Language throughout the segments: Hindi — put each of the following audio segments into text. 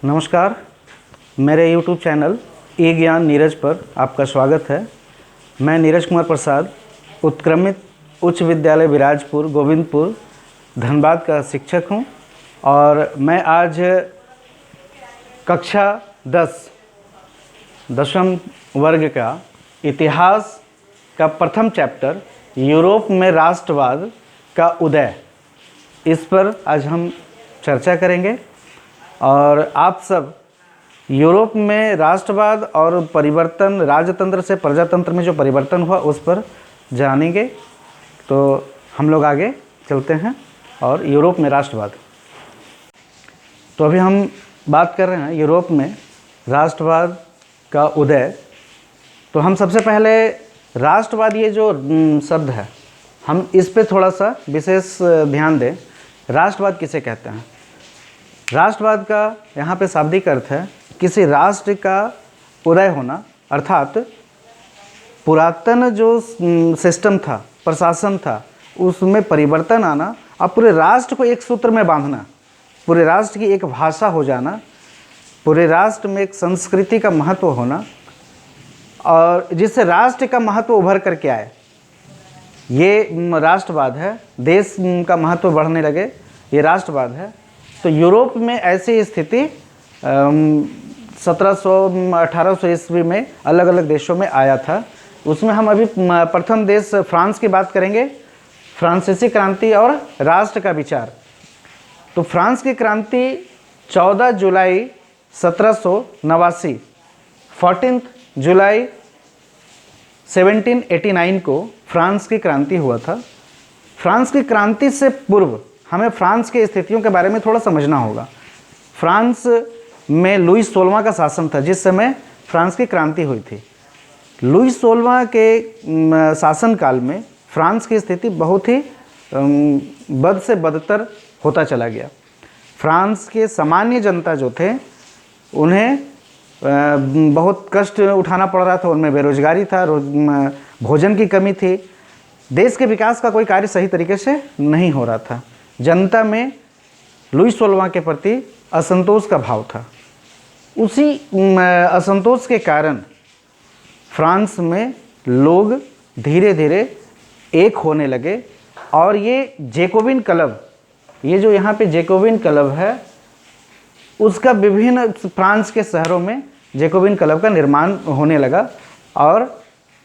नमस्कार, मेरे YouTube चैनल ई ज्ञान नीरज पर आपका स्वागत है। मैं नीरज कुमार प्रसाद, उत्क्रमित उच्च विद्यालय विराजपुर गोविंदपुर धनबाद का शिक्षक हूं और मैं आज कक्षा 10वीं वर्ग का इतिहास का प्रथम चैप्टर यूरोप में राष्ट्रवाद का उदय, इस पर आज हम चर्चा करेंगे। और आप सब यूरोप में राष्ट्रवाद और परिवर्तन, राजतंत्र से प्रजातंत्र में जो परिवर्तन हुआ उस पर जानेंगे। तो हम लोग आगे चलते हैं और यूरोप में राष्ट्रवाद। तो अभी हम बात कर रहे हैं यूरोप में राष्ट्रवाद का उदय। तो हम सबसे पहले राष्ट्रवाद, ये जो शब्द है, हम इस पे थोड़ा सा विशेष ध्यान दें। राष्ट्रवाद किसे कहते हैं? राष्ट्रवाद का यहाँ पे शाब्दिक अर्थ है किसी राष्ट्र का उदय होना, अर्थात पुरातन जो सिस्टम था, प्रशासन था, उसमें परिवर्तन आना और पूरे राष्ट्र को एक सूत्र में बांधना, पूरे राष्ट्र की एक भाषा हो जाना, पूरे राष्ट्र में एक संस्कृति का महत्व होना और जिससे राष्ट्र का महत्व उभर करके आए, ये राष्ट्रवाद है। देश का महत्व बढ़ने लगे, ये राष्ट्रवाद है। तो यूरोप में ऐसी स्थिति 1700-1800 ईस्वी में अलग अलग देशों में आया था। उसमें हम अभी प्रथम देश फ्रांस की बात करेंगे, फ्रांसीसी क्रांति और राष्ट्र का विचार। तो फ्रांस की क्रांति 14 जुलाई 1789, 14 जुलाई 1789 को फ्रांस की क्रांति हुआ था। फ्रांस की क्रांति से पूर्व हमें फ्रांस की स्थितियों के बारे में थोड़ा समझना होगा। फ्रांस में लुई 16वां का शासन था जिस समय फ्रांस की क्रांति हुई थी। लुई 16वां के शासनकाल में फ्रांस की स्थिति बहुत ही बद से बदतर होता चला गया। फ्रांस के सामान्य जनता जो थे उन्हें बहुत कष्ट उठाना पड़ रहा था, उनमें बेरोजगारी था, भोजन की कमी थी, देश के विकास का कोई कार्य सही तरीके से नहीं हो रहा था। जनता में लुई 16वां के प्रति असंतोष का भाव था। उसी असंतोष के कारण फ्रांस में लोग धीरे धीरे एक होने लगे और ये जैकोबिन क्लब, ये जो यहाँ पे जैकोबिन क्लब है, उसका विभिन्न फ्रांस के शहरों में जैकोबिन क्लब का निर्माण होने लगा और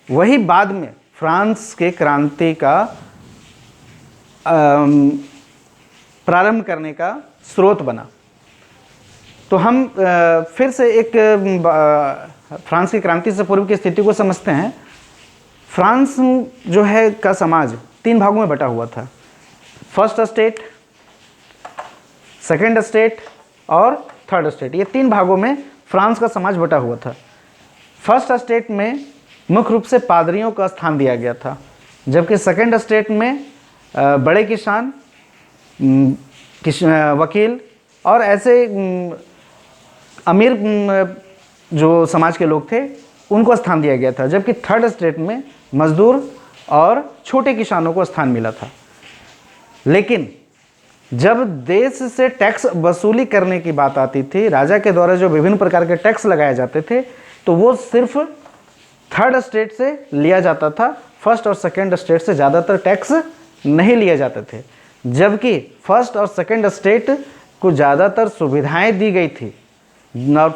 वही बाद में फ्रांस के क्रांति का प्रारंभ करने का स्रोत बना। तो हम फिर से एक फ्रांस की क्रांति से पूर्व की स्थिति को समझते हैं। फ्रांस जो है का समाज 3 भागों में बटा हुआ था। फर्स्ट स्टेट, सेकंड स्टेट और थर्ड स्टेट, ये 3 भागों में फ्रांस का समाज बटा हुआ था। फर्स्ट स्टेट में मुख्य रूप से पादरियों का स्थान दिया गया था, जबकि सेकंड स्टेट में बड़े किसान, वकील और ऐसे अमीर जो समाज के लोग थे उनको स्थान दिया गया था, जबकि थर्ड स्टेट में मजदूर और छोटे किसानों को स्थान मिला था। लेकिन जब देश से टैक्स वसूली करने की बात आती थी, राजा के द्वारा जो विभिन्न प्रकार के टैक्स लगाए जाते थे, तो वो सिर्फ थर्ड स्टेट से लिया जाता था। फर्स्ट और सेकंड स्टेट से ज़्यादातर टैक्स नहीं लिए जाते थे, जबकि फर्स्ट और सेकंड स्टेट को ज़्यादातर सुविधाएं दी गई थी और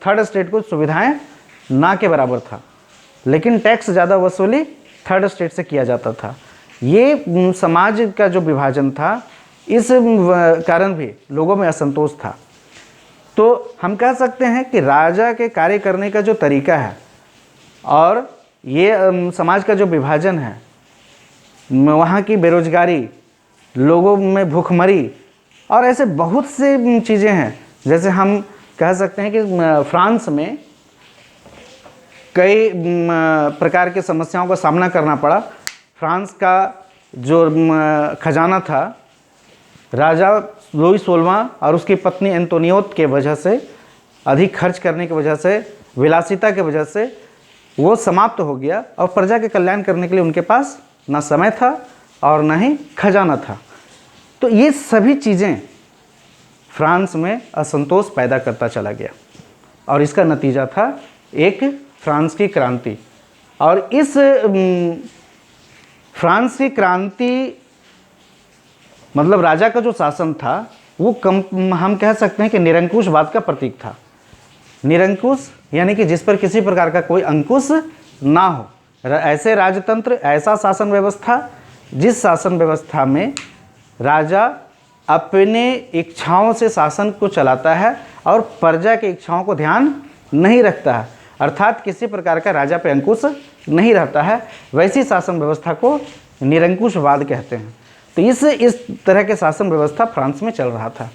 थर्ड स्टेट को सुविधाएं ना के बराबर था, लेकिन टैक्स ज़्यादा वसूली थर्ड स्टेट से किया जाता था। ये समाज का जो विभाजन था, इस कारण भी लोगों में असंतोष था। तो हम कह सकते हैं कि राजा के कार्य करने का जो तरीका है और ये समाज का जो विभाजन है, वहाँ की बेरोजगारी, लोगों में भूखमरी और ऐसे बहुत से चीज़ें हैं। जैसे हम कह सकते हैं कि फ्रांस में कई प्रकार की समस्याओं का सामना करना पड़ा। फ्रांस का जो खजाना था, राजा लुई 16वां और उसकी पत्नी एंटोनियोट के वजह से, अधिक खर्च करने की वजह से, विलासिता की वजह से वो समाप्त हो गया और प्रजा के कल्याण करने के लिए उनके पास ना समय था और ना ही खजाना था। तो ये सभी चीज़ें फ्रांस में असंतोष पैदा करता चला गया और इसका नतीजा था एक फ्रांस की क्रांति। और इस फ्रांस की क्रांति मतलब राजा का जो शासन था वो हम कह सकते हैं कि निरंकुशवाद का प्रतीक था। निरंकुश यानी कि जिस पर किसी प्रकार का कोई अंकुश ना हो, ऐसे राजतंत्र, ऐसा शासन व्यवस्था जिस शासन व्यवस्था में राजा अपने इच्छाओं से शासन को चलाता है और प्रजा की इच्छाओं को ध्यान नहीं रखता है, अर्थात किसी प्रकार का राजा पे अंकुश नहीं रहता है, वैसी शासन व्यवस्था को निरंकुशवाद कहते हैं। तो इस तरह के शासन व्यवस्था फ्रांस में चल रहा था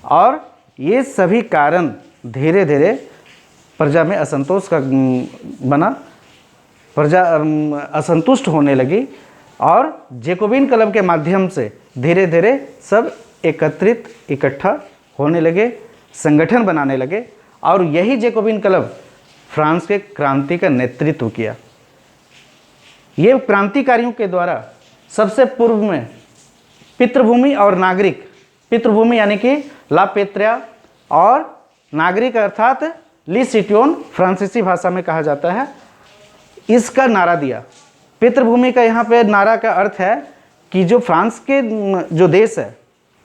और ये सभी कारण धीरे धीरे प्रजा में असंतोष का बना, प्रजा असंतुष्ट होने लगी और जैकोबिन क्लब के माध्यम से धीरे धीरे सब एकत्रित इकट्ठा होने लगे, संगठन बनाने लगे और यही जैकोबिन क्लब फ्रांस के क्रांति का नेतृत्व किया। ये क्रांतिकारियों के द्वारा सबसे पूर्व में पितृभूमि और नागरिक, पितृभूमि यानी कि ला पेत्रिया और नागरिक अर्थात ली सिटियोन फ्रांसीसी भाषा में कहा जाता है, इसका नारा दिया। पितृभूमि का यहाँ पे नारा का अर्थ है कि जो फ्रांस के जो देश है,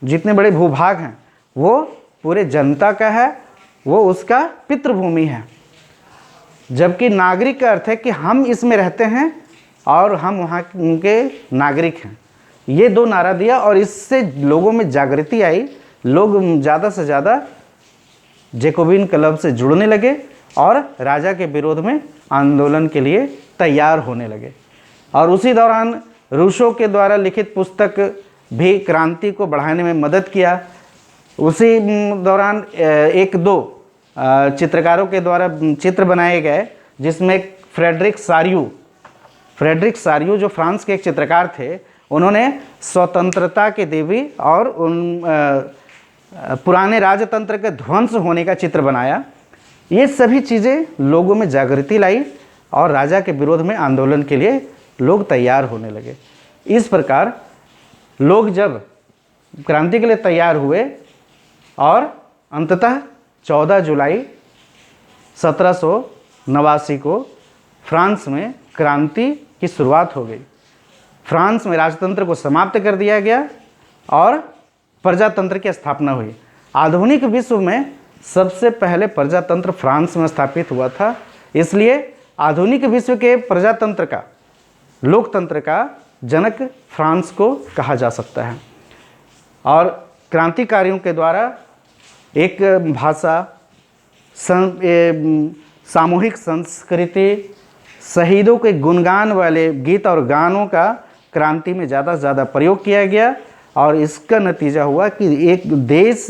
जितने बड़े भूभाग हैं वो पूरे जनता का है, वो उसका पितृभूमि है। जबकि नागरिक का अर्थ है कि हम इसमें रहते हैं और हम वहाँ के नागरिक हैं। ये दो नारा दिया और इससे लोगों में जागृति आई, लोग ज़्यादा से ज़्यादा जैकोबिन क्लब से जुड़ने लगे और राजा के विरोध में आंदोलन के लिए तैयार होने लगे। और उसी दौरान रूसो के द्वारा लिखित पुस्तक भी क्रांति को बढ़ाने में मदद किया। उसी दौरान एक दो चित्रकारों के द्वारा चित्र बनाए गए, जिसमें फ्रेडरिक सारियू जो फ्रांस के एक चित्रकार थे, उन्होंने स्वतंत्रता के देवी और उन पुराने राजतंत्र के ध्वंस होने का चित्र बनाया। ये सभी चीज़ें लोगों में जागृति लाई और राजा के विरोध में आंदोलन के लिए लोग तैयार होने लगे। इस प्रकार लोग जब क्रांति के लिए तैयार हुए और अंततः 14 जुलाई 1789 को फ्रांस में क्रांति की शुरुआत हो गई। फ्रांस में राजतंत्र को समाप्त कर दिया गया और प्रजातंत्र की स्थापना हुई। आधुनिक विश्व में सबसे पहले प्रजातंत्र फ्रांस में स्थापित हुआ था, इसलिए आधुनिक विश्व के प्रजातंत्र का, लोकतंत्र का जनक फ्रांस को कहा जा सकता है। और क्रांतिकारियों के द्वारा एक भाषा, सामूहिक संस्कृति, शहीदों के गुणगान वाले गीत और गानों का क्रांति में ज़्यादा से ज़्यादा प्रयोग किया गया और इसका नतीजा हुआ कि एक देश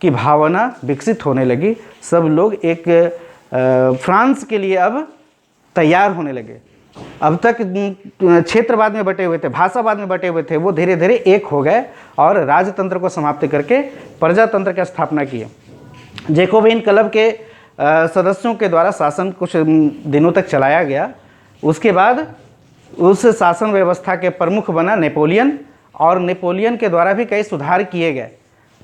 की भावना विकसित होने लगी। सब लोग एक फ्रांस के लिए अब तैयार होने लगे। अब तक क्षेत्रवाद में बटे हुए थे, भाषावाद में बटे हुए थे, वो धीरे धीरे एक हो गए और राजतंत्र को समाप्त करके प्रजातंत्र की स्थापना की। जैकोबिन क्लब के सदस्यों के द्वारा शासन कुछ दिनों तक चलाया गया। उसके बाद उस शासन व्यवस्था के प्रमुख बना नेपोलियन और नेपोलियन के द्वारा भी कई सुधार किए गए।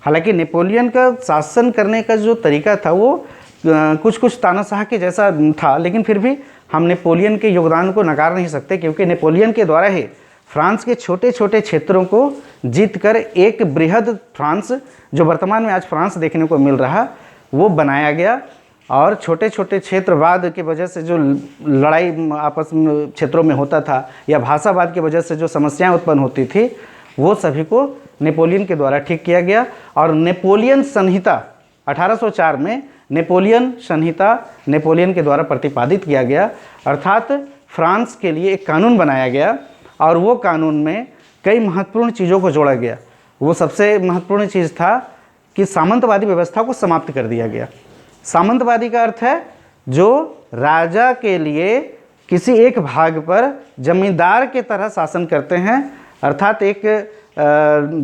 हालांकि नेपोलियन का शासन करने का जो तरीका था वो कुछ तानाशाह के जैसा था, लेकिन फिर भी हम नेपोलियन के योगदान को नकार नहीं सकते, क्योंकि नेपोलियन के द्वारा ही फ्रांस के छोटे छोटे क्षेत्रों को जीतकर एक बृहद फ्रांस, जो वर्तमान में आज फ्रांस देखने को मिल रहा, वो बनाया गया। और छोटे छोटे क्षेत्रवाद की वजह से जो लड़ाई आपस में क्षेत्रों में होता था या भाषावाद की वजह से जो समस्याएं उत्पन्न होती थी, वो सभी को नेपोलियन के द्वारा ठीक किया गया। और नेपोलियन संहिता 1804 में नेपोलियन संहिता नेपोलियन के द्वारा प्रतिपादित किया गया, अर्थात फ्रांस के लिए एक कानून बनाया गया और वो कानून में कई महत्वपूर्ण चीज़ों को जोड़ा गया। वो सबसे महत्वपूर्ण चीज़ था कि सामंतवादी व्यवस्था को समाप्त कर दिया गया। सामंतवादी का अर्थ है जो राजा के लिए किसी एक भाग पर जमींदार के तरह शासन करते हैं, अर्थात एक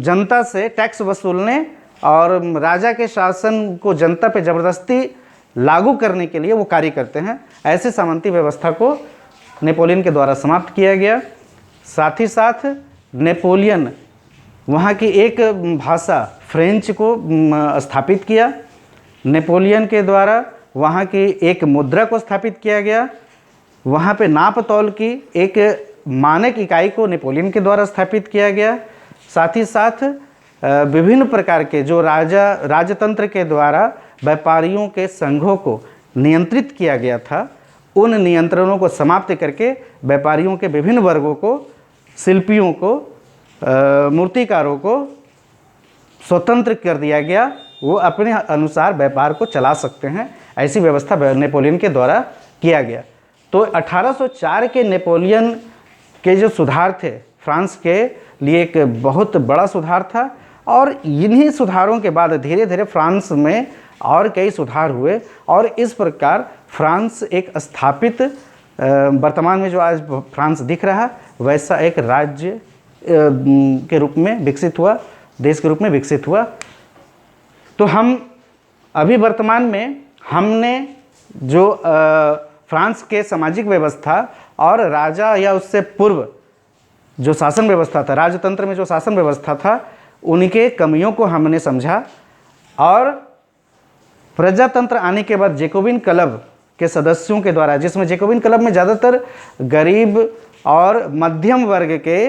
जनता से टैक्स वसूलने और राजा के शासन को जनता पे ज़बरदस्ती लागू करने के लिए वो कार्य करते हैं। ऐसे सामंती व्यवस्था को नेपोलियन के द्वारा समाप्त किया गया। साथ ही साथ नेपोलियन वहाँ की एक भाषा फ्रेंच को स्थापित किया। नेपोलियन के द्वारा वहाँ की एक मुद्रा को स्थापित किया गया। वहाँ पे नाप तौल की एक मानक इकाई को नेपोलियन के द्वारा स्थापित किया गया। साथ ही साथ विभिन्न प्रकार के जो राजतंत्र के द्वारा व्यापारियों के संघों को नियंत्रित किया गया था, उन नियंत्रणों को समाप्त करके व्यापारियों के विभिन्न वर्गों को, शिल्पियों को, मूर्तिकारों को स्वतंत्र कर दिया गया। वो अपने अनुसार व्यापार को चला सकते हैं, ऐसी व्यवस्था नेपोलियन के द्वारा किया गया। तो 1804 के नेपोलियन के जो सुधार थे फ्रांस के लिए एक बहुत बड़ा सुधार था, और इन्हीं सुधारों के बाद धीरे धीरे फ्रांस में और कई सुधार हुए, और इस प्रकार फ्रांस एक स्थापित, वर्तमान में जो आज फ्रांस दिख रहा वैसा एक राज्य के रूप में विकसित हुआ, देश के रूप में विकसित हुआ। तो हम अभी वर्तमान में हमने जो फ्रांस के सामाजिक व्यवस्था और राजा या उससे पूर्व जो शासन व्यवस्था था, राजतंत्र में जो शासन व्यवस्था था, उनके कमियों को हमने समझा। और प्रजातंत्र आने के बाद जैकोबिन क्लब के सदस्यों के द्वारा, जिसमें जैकोबिन क्लब में ज़्यादातर गरीब और मध्यम वर्ग के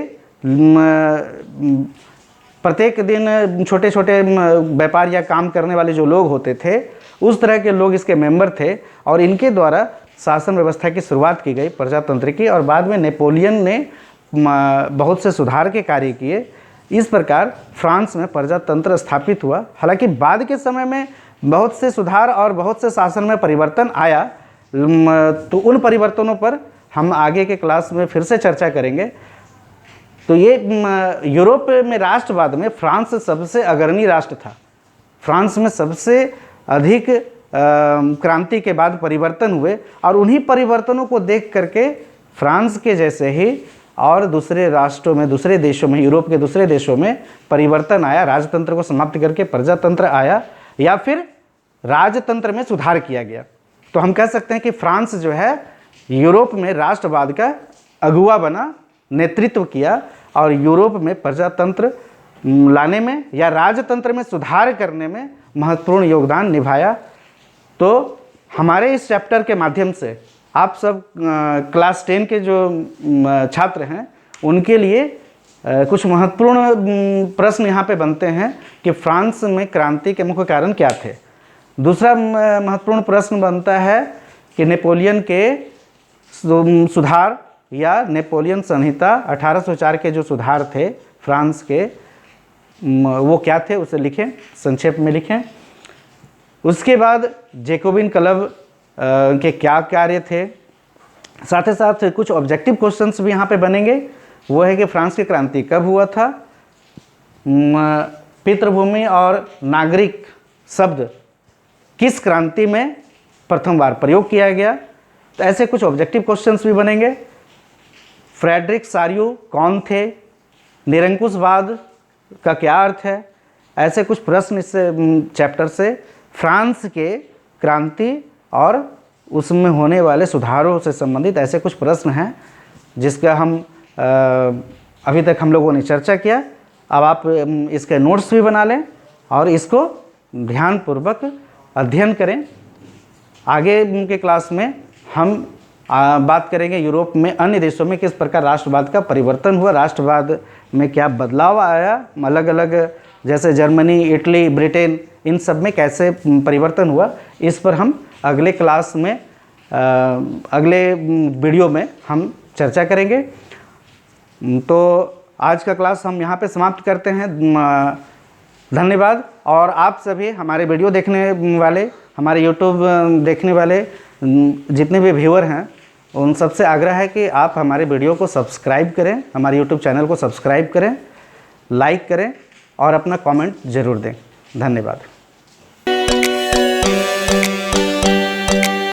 प्रत्येक दिन छोटे छोटे व्यापार या काम करने वाले जो लोग होते थे, उस तरह के लोग इसके मेंबर थे, और इनके द्वारा शासन व्यवस्था की शुरुआत की गई प्रजातंत्र की। और बाद में नेपोलियन ने बहुत से सुधार के कार्य किए। इस प्रकार फ्रांस में प्रजातंत्र स्थापित हुआ। हालांकि बाद के समय में बहुत से सुधार और बहुत से शासन में परिवर्तन आया, तो उन परिवर्तनों पर हम आगे के क्लास में फिर से चर्चा करेंगे। तो ये यूरोप में राष्ट्रवाद में फ्रांस सबसे अग्रणी राष्ट्र था। फ्रांस में सबसे अधिक क्रांति के बाद परिवर्तन हुए, और उन्हीं परिवर्तनों को देख करके फ्रांस के जैसे ही और दूसरे राष्ट्रों में, दूसरे देशों में, यूरोप के दूसरे देशों में परिवर्तन आया। राजतंत्र को समाप्त करके प्रजातंत्र आया, या फिर राजतंत्र में सुधार किया गया। तो हम कह सकते हैं कि फ्रांस जो है यूरोप में राष्ट्रवाद का अगुवा बना, नेतृत्व किया, और यूरोप में प्रजातंत्र लाने में या राजतंत्र में सुधार करने में महत्वपूर्ण योगदान निभाया। तो हमारे इस चैप्टर के माध्यम से आप सब क्लास 10 के जो छात्र हैं उनके लिए कुछ महत्वपूर्ण प्रश्न यहाँ पे बनते हैं कि फ्रांस में क्रांति के मुख्य कारण क्या थे। दूसरा महत्वपूर्ण प्रश्न बनता है कि नेपोलियन के सुधार या नेपोलियन संहिता 1804 के जो सुधार थे फ्रांस के, वो क्या थे, उसे लिखें, संक्षेप में लिखें। उसके बाद जैकोबिन क्लब के क्या कार्य थे, साथ ही साथ कुछ ऑब्जेक्टिव क्वेश्चंस भी यहाँ पे बनेंगे। वो है कि फ्रांस की क्रांति कब हुआ था, पितृभूमि और नागरिक शब्द किस क्रांति में प्रथम बार प्रयोग किया गया। तो ऐसे कुछ ऑब्जेक्टिव क्वेश्चंस भी बनेंगे। फ्रेडरिक सारियो कौन थे, निरंकुशवाद का क्या अर्थ है, ऐसे कुछ प्रश्न इस चैप्टर से फ्रांस के क्रांति और उसमें होने वाले सुधारों से संबंधित ऐसे कुछ प्रश्न हैं जिसका हम अभी तक हम लोगों ने चर्चा किया। अब आप इसके नोट्स भी बना लें और इसको ध्यानपूर्वक अध्ययन करें। आगे के क्लास में हम बात करेंगे यूरोप में अन्य देशों में किस प्रकार राष्ट्रवाद का परिवर्तन हुआ, राष्ट्रवाद में क्या बदलाव आया, अलग अलग जैसे जर्मनी, इटली, ब्रिटेन, इन सब में कैसे परिवर्तन हुआ। इस पर हम अगले क्लास में अगले वीडियो में हम चर्चा करेंगे। तो आज का क्लास हम यहाँ पे समाप्त करते हैं। धन्यवाद। और आप सभी हमारे वीडियो देखने वाले, हमारे यूट्यूब देखने वाले जितने भी व्यूअर हैं, उन सबसे आग्रह है कि आप हमारे वीडियो को सब्सक्राइब करें, हमारे यूट्यूब चैनल को सब्सक्राइब करें, लाइक करें और अपना कमेंट ज़रूर दें। धन्यवाद।